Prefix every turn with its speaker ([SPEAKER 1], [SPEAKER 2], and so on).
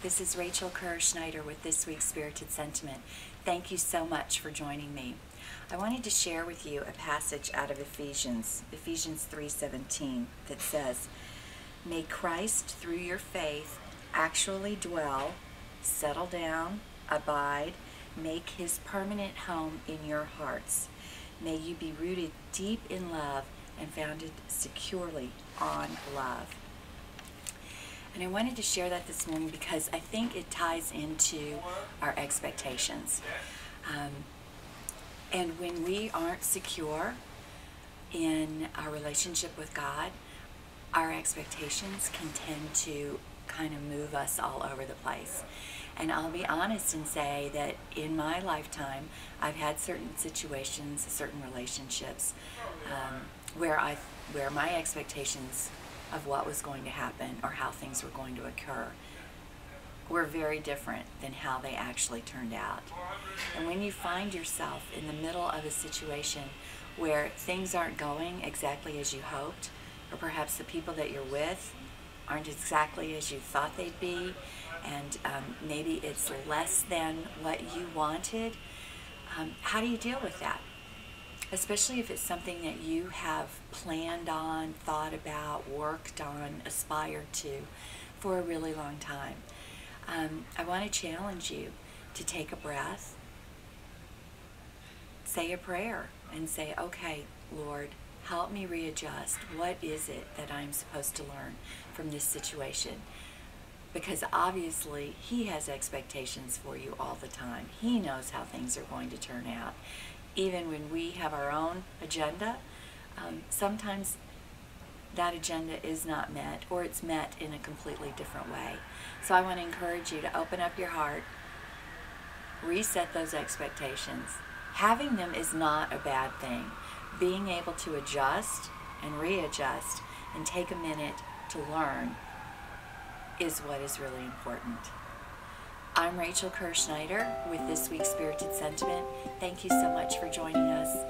[SPEAKER 1] This is Rachel Kerr Schneider with this week's Spirited Sentiment. Thank you so much for joining me. I wanted to share with you a passage out of Ephesians 3:17 that says, "May Christ through your faith actually dwell, settle down, abide, make his permanent home in your hearts. May you be rooted deep in love and founded securely on love." And I wanted to share that this morning because I think it ties into our expectations. And when we aren't secure in our relationship with God, our expectations can tend to kind of move us all over the place. And I'll be honest and say that in my lifetime, I've had certain situations, certain relationships, where my expectations of what was going to happen or how things were going to occur were very different than how they actually turned out. And when you find yourself in the middle of a situation where things aren't going exactly as you hoped, or perhaps the people that you're with aren't exactly as you thought they'd be, and maybe it's less than what you wanted, how do you deal with that? Especially if it's something that you have planned on, thought about, worked on, aspired to for a really long time. I want to challenge you to take a breath, say a prayer, and say, "Okay, Lord, help me readjust. What is it that I'm supposed to learn from this situation?" Because obviously he has expectations for you all the time. He knows how things are going to turn out. Even when we have our own agenda, sometimes that agenda is not met, or it's met in a completely different way. So I want to encourage you to open up your heart, reset those expectations. Having them is not a bad thing. Being able to adjust and readjust and take a minute to learn is what is really important. I'm Rachel Kerr Schneider with this week's Spirited Sentiment. Thank you so much for joining us.